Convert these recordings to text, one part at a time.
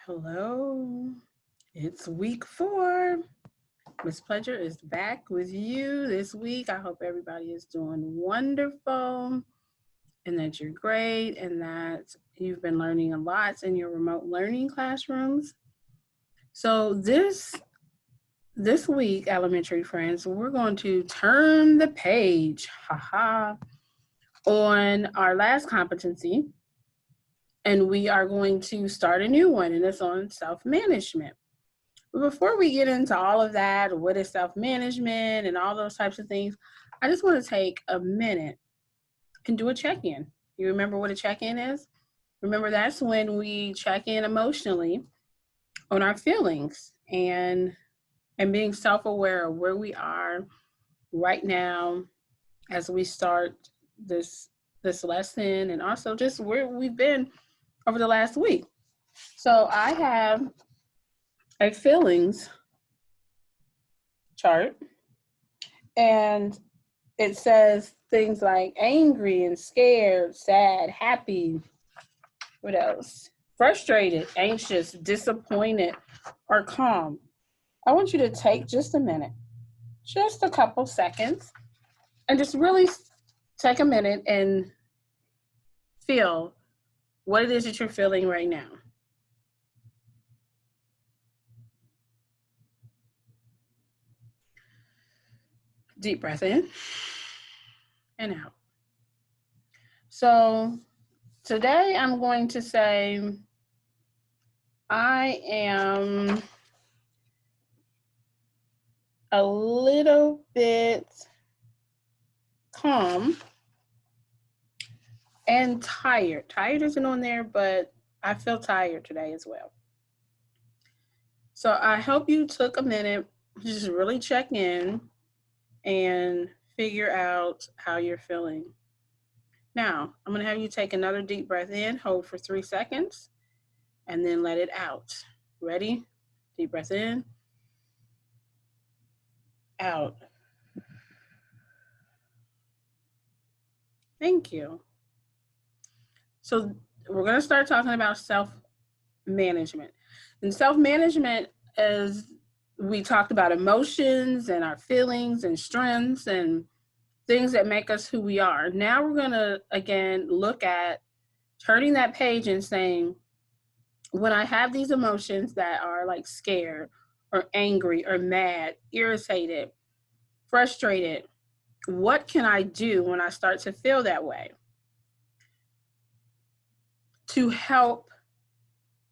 Hello, it's week 4. Miss Pleasure is back with you this week. I hope everybody is doing wonderful and that you're great and that you've been learning a lot in your remote learning classrooms. So this week, elementary friends, we're going to turn the page, on our last competency, and we are going to start a new one, and it's on self-management. But before we get into all of that, what is self-management and all those types of things, I just want to take a minute and do a check-in. You remember what a check-in is? Remember, that's when we check in emotionally on our feelings and being self-aware of where we are right now as we start this lesson, and also just where we've been over the last week. So I have a feelings chart, and it says things like angry and scared, sad, happy, what else? Frustrated, anxious, disappointed, or calm. I want you to take just a minute, just a couple seconds, and just really take a minute and feel what it is that you're feeling right now. Deep breath in and out. So today I'm going to say I am a little bit calm and tired. Tired isn't on there, but I feel tired today as well. So I hope you took a minute to just really check in and figure out how you're feeling. Now, I'm going to have you take another deep breath in, hold for 3 seconds, and then let it out. Ready? Deep breath in, out. Thank you. So we're going to start talking about self-management. And self-management is, we talked about emotions and our feelings and strengths and things that make us who we are. Now we're going to, again, look at turning that page and saying, when I have these emotions that are like scared or angry or mad, irritated, frustrated, what can I do when I start to feel that way to help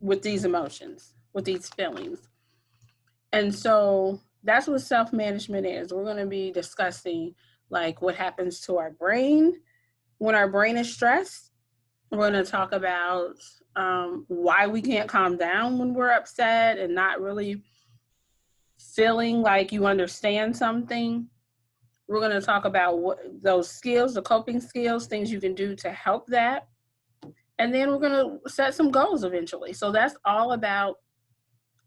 with these emotions, with these feelings? And so that's what self-management is. We're going to be discussing like what happens to our brain when our brain is stressed. We're going to talk about why we can't calm down when we're upset and not really feeling like you understand something. We're going to talk about what those skills, the coping skills, things you can do to help that. And then we're going to set some goals eventually. So that's all about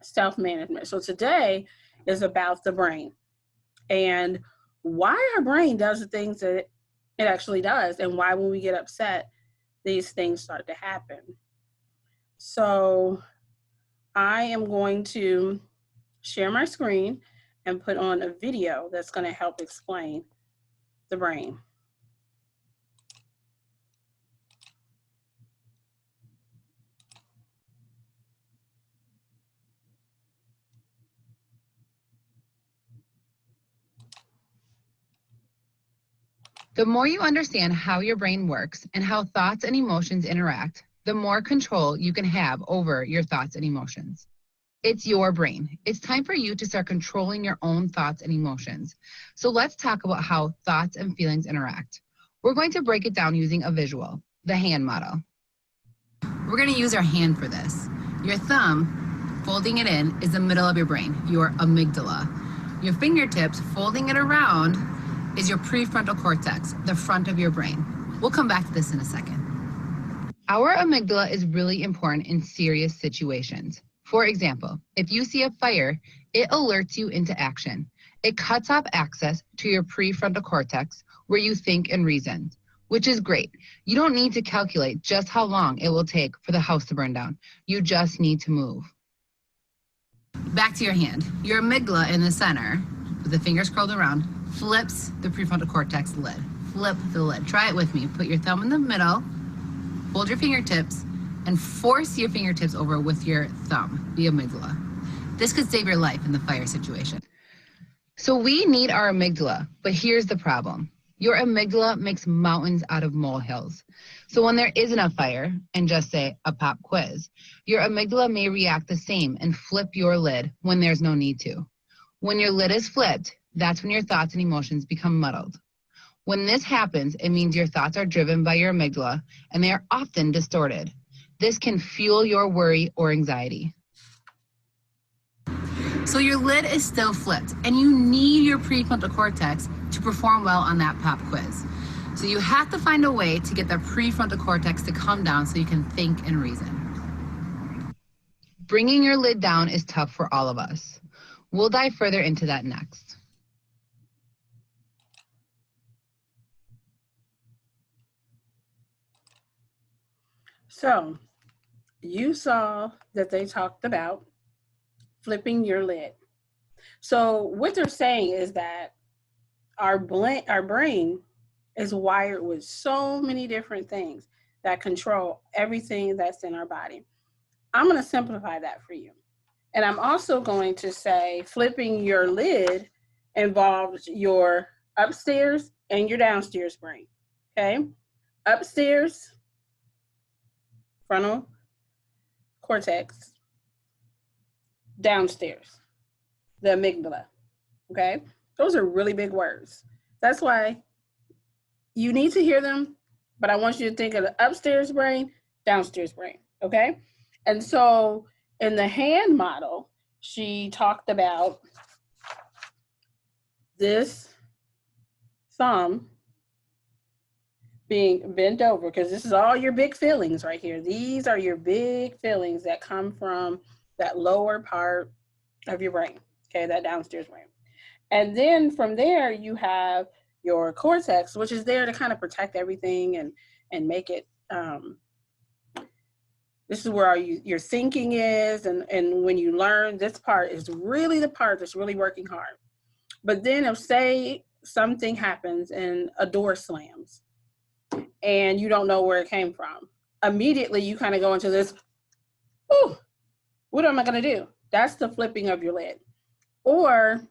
self-management. So today is about the brain and why our brain does the things that it actually does, and why when we get upset, these things start to happen. So I am going to share my screen and put on a video that's going to help explain the brain. The more you understand how your brain works and how thoughts and emotions interact, the more control you can have over your thoughts and emotions. It's your brain. It's time for you to start controlling your own thoughts and emotions. So let's talk about how thoughts and feelings interact. We're going to break it down using a visual, the hand model. We're going to use our hand for this. Your thumb, folding it in, is the middle of your brain, your amygdala. Your fingertips, folding it around, is your prefrontal cortex, the front of your brain. We'll come back to this in a second. Our amygdala is really important in serious situations. For example, if you see a fire, it alerts you into action. It cuts off access to your prefrontal cortex where you think and reason, which is great. You don't need to calculate just how long it will take for the house to burn down. You just need to move. Back to your hand. Your amygdala in the center, with the fingers curled around, flips the prefrontal cortex lid. Flip the lid. Try it with me. Put your thumb in the middle, hold your fingertips, and force your fingertips over with your thumb, the amygdala. This could save your life in the fire situation. So we need our amygdala, but here's the problem. Your amygdala makes mountains out of molehills. So when there isn't a fire, and just say a pop quiz, your amygdala may react the same and flip your lid when there's no need to. When your lid is flipped, that's when your thoughts and emotions become muddled. When this happens, it means your thoughts are driven by your amygdala, and they are often distorted. This can fuel your worry or anxiety. So your lid is still flipped, and you need your prefrontal cortex to perform well on that pop quiz. So you have to find a way to get the prefrontal cortex to come down so you can think and reason. Bringing your lid down is tough for all of us. We'll dive further into that next. So you saw that they talked about flipping your lid. So what they're saying is that our brain is wired with so many different things that control everything that's in our body. I'm going to simplify that for you. And I'm also going to say flipping your lid involves your upstairs and your downstairs brain. Okay? Upstairs, frontal cortex. Downstairs, the amygdala. Okay? Those are really big words. That's why you need to hear them, but I want you to think of the upstairs brain, downstairs brain. Okay? And so in the hand model, she talked about this thumb being bent over, because this is all your big feelings right here. These are your big feelings that come from that lower part of your brain, okay, that downstairs brain. And then from there, you have your cortex, which is there to kind of protect everything and make it, this is where your thinking is. And when you learn, this part is really the part that's really working hard. But then if, say, something happens and a door slams and you don't know where it came from, immediately you kind of go into this, ooh, what am I going to do? That's the flipping of your lid. Or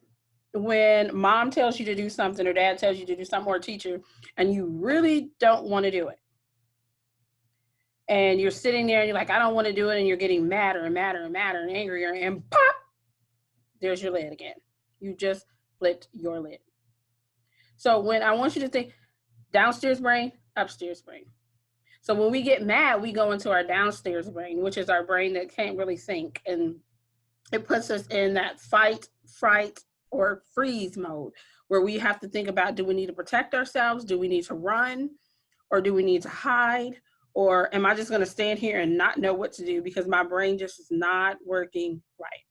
when mom tells you to do something or dad tells you to do something or a teacher and you really don't want to do it. And you're sitting there and you're like, I don't want to do it. And you're getting madder and madder and madder and angrier, and pop, there's your lid again. You just flipped your lid. So when I want you to think downstairs brain, upstairs brain. So when we get mad, we go into our downstairs brain, which is our brain that can't really think. And it puts us in that fight, fright, or freeze mode, where we have to think about, do we need to protect ourselves? Do we need to run? Or do we need to hide? Or am I just going to stand here and not know what to do because my brain just is not working right?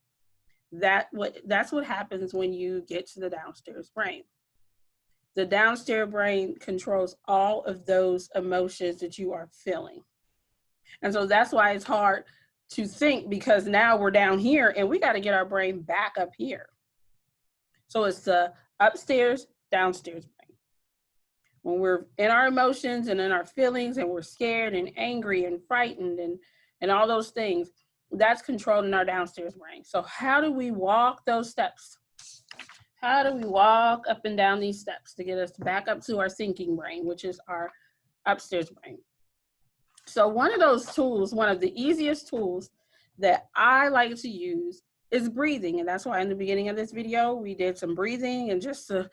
That's what happens when you get to the downstairs brain. The downstairs brain controls all of those emotions that you are feeling. And so that's why it's hard to think, because now we're down here and we got to get our brain back up here. So it's the upstairs, downstairs brain. When we're in our emotions and in our feelings and we're scared and angry and frightened and all those things, that's controlled in our downstairs brain. So how do we walk those steps? How do we walk up and down these steps to get us back up to our thinking brain, which is our upstairs brain? So one of those tools, one of the easiest tools that I like to use is breathing. And that's why in the beginning of this video, we did some breathing and just to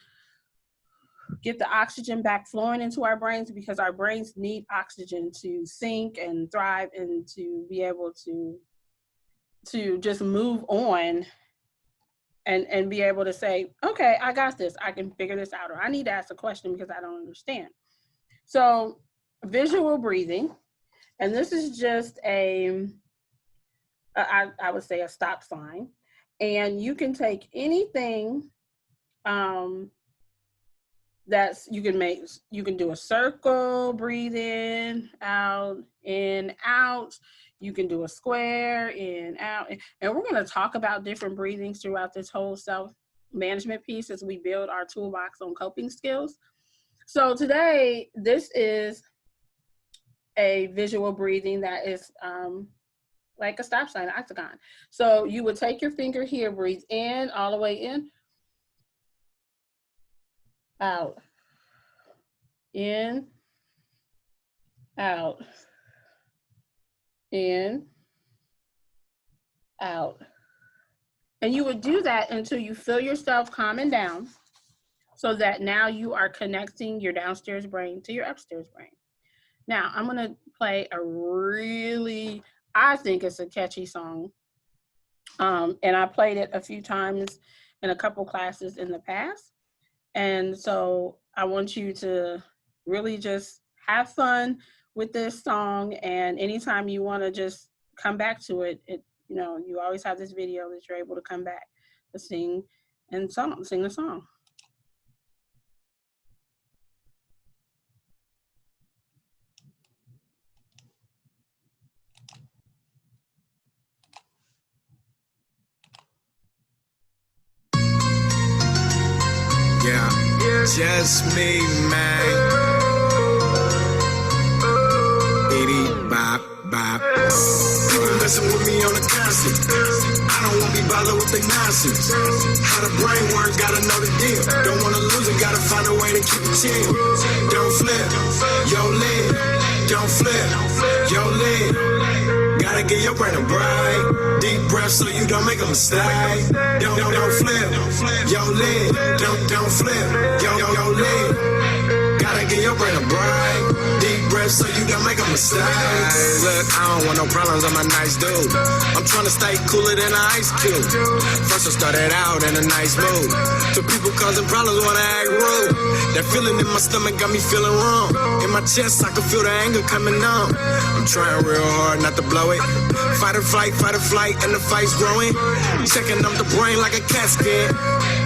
get the oxygen back flowing into our brains, because our brains need oxygen to think and thrive and to be able to just move on and be able to say, okay, I got this, I can figure this out, or I need to ask a question because I don't understand. So visual breathing, and this is just I would say a stop sign, and you can take anything you can do a circle, breathe in, out, You can do a square, in, out. And we're going to talk about different breathings throughout this whole self-management piece as we build our toolbox on coping skills. So today, this is a visual breathing that is like a stop sign, an octagon. So you would take your finger here, breathe in, all the way in, out, in, out, in, out. And you would do that until you feel yourself calming down, so that now you are connecting your downstairs brain to your upstairs brain. Now, I'm gonna play a really, I think it's a catchy song. And I played it a few times in a couple classes in the past. And so I want you to really just have fun with this song. And anytime you wanna just come back to it, you know, you always have this video that you're able to come back to sing the song. Yeah, just me, man. Itty bop bop. People messing with me on the constant. I don't wanna be bothered with the nonsense. How the brain works, gotta know the deal. Don't wanna lose it, gotta find a way to keep it chill. Don't flip, yo lid. Don't flip, yo lid. Gotta get your brain a bright. Deep breath so you don't make a mistake. Don't flip, yo lid. Don't flip, yo lid. Gotta get your brain a bright. Deep breath so you don't make a mistake. Look, I don't want no problems, I'm a nice dude. I'm trying to stay cooler than an ice cube. First I started out in a nice mood. To people causing problems wanna act rude. That feeling in my stomach got me feeling wrong. In my chest I can feel the anger coming on. I'm trying real hard not to blow it. Fight or flight, and the fight's growing. Checking up the brain like a cat scan.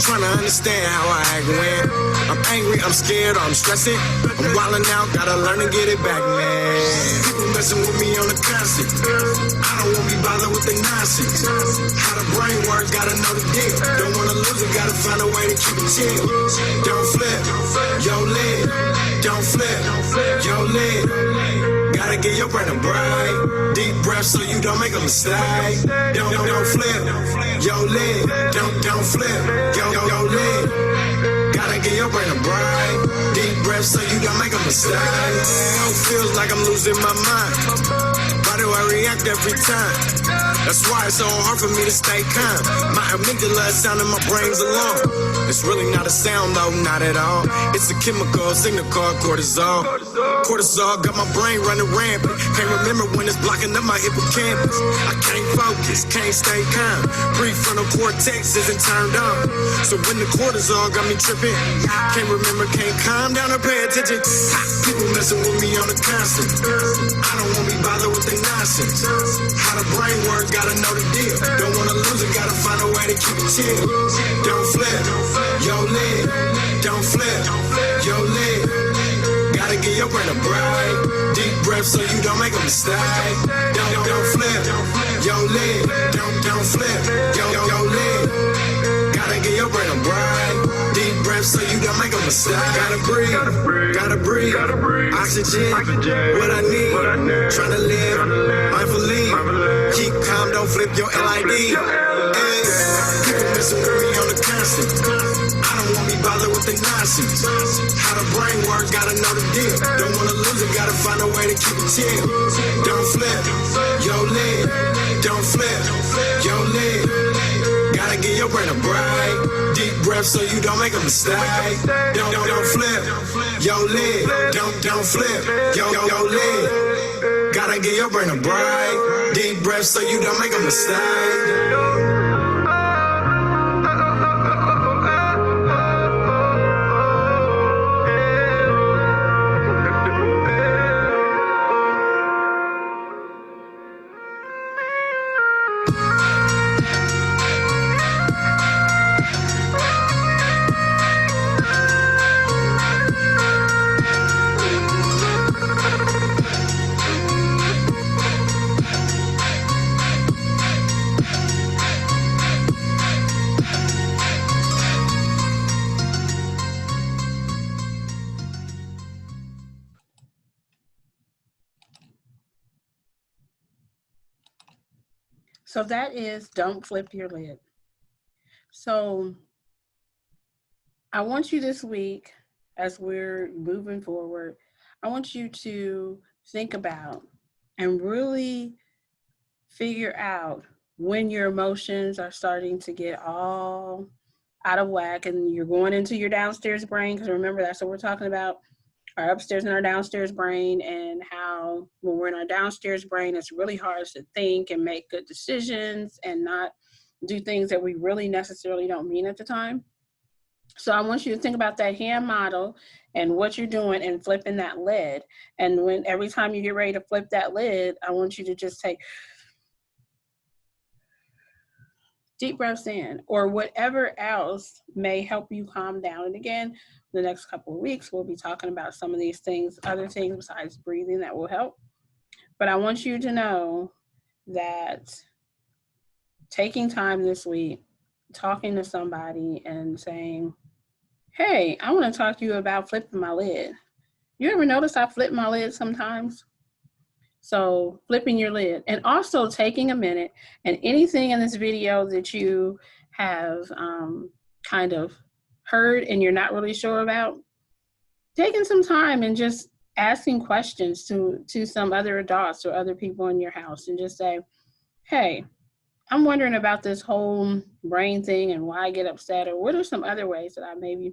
Trying to understand how I act when I'm angry, I'm scared, or I'm stressing. I'm wilding out, gotta learn to get it back, man. People messing with me on the constant. I don't wanna be bothered with the nonsense. How the brain works, gotta know the deal. Don't wanna lose it, gotta find a way to keep it chill. Don't flip, yo lid. Don't flip, yo lid. Gotta get your brain a bright. Deep breath so you don't make a mistake. Don't flip, yo lid. Don't flip, yo lid. Gotta get your brain a bright. Deep breath so you don't make a mistake. It feels like I'm losing my mind. Why do I react every time? That's why it's so hard for me to stay calm. My amygdala is sounding my brain's alarm. It's really not a sound though, not at all. It's a chemical signal called cortisol. Cortisol got my brain running rampant. Can't remember when it's blocking up my hippocampus. I can't focus, can't stay calm. Prefrontal cortex isn't turned on. So when the cortisol got me tripping, can't remember, can't calm down or pay attention. People messing with me on the constant. I don't wanna be bothered with the nonsense. How the brain works, gotta know the deal. Don't wanna lose it, gotta find a way to keep it chill. Don't flip, yo lid. Don't flip, yo lid. Gotta get your brain a bright. Deep breath so you don't make a mistake. Don't flip, yo lid. Don't flip, yo lid. Gotta get your brain a bright. Deep breath so you don't make a mistake. Gotta breathe, oxygen, what I need. Tryna live mindfully. Keep calm, don't flip your LID. Hey, people messing with me on the constant. I don't wanna be bothered with the nonsense. How the brain works, gotta know the deal. Don't wanna lose it, gotta find a way to keep it chill. Don't flip, yo lid. Don't flip, yo lid. Gotta get your brain a bright. Deep breath so you don't make a mistake. Don't flip, yo lid. Don't flip, yo lid. Gotta get your brain a bright. Deep breath so you don't make a mistake. So that is don't flip your lid. So I want you this week, as we're moving forward, I want you to think about and really figure out when your emotions are starting to get all out of whack and you're going into your downstairs brain, because remember, that's what we're talking about, our upstairs and our downstairs brain, and how when we're in our downstairs brain, it's really hard to think and make good decisions and not do things that we really necessarily don't mean at the time. So I want you to think about that hand model and what you're doing and flipping that lid. And when every time you get ready to flip that lid, I want you to just take deep breaths in, or whatever else may help you calm down. And again, the next couple of weeks, we'll be talking about some of these things, other things besides breathing that will help. But I want you to know that taking time this week, talking to somebody and saying, hey, I want to talk to you about flipping my lid. You ever notice I flip my lid sometimes? So flipping your lid, and also taking a minute, and anything in this video that you have kind of heard and you're not really sure about, taking some time and just asking questions to some other adults or other people in your house, and just say, hey, I'm wondering about this whole brain thing and why I get upset, or what are some other ways that I may be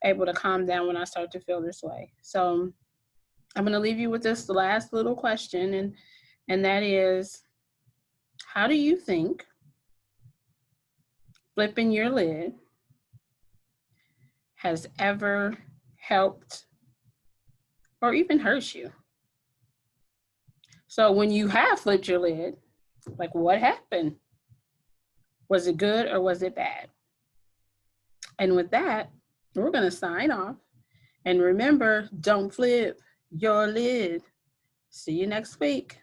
able to calm down when I start to feel this way. So I'm going to leave you with this last little question, and that is, how do you think flipping your lid has ever helped or even hurt you? So when you have flipped your lid, like, what happened? Was it good or was it bad? And with that, we're going to sign off. And remember, don't flip your lid. See you next week.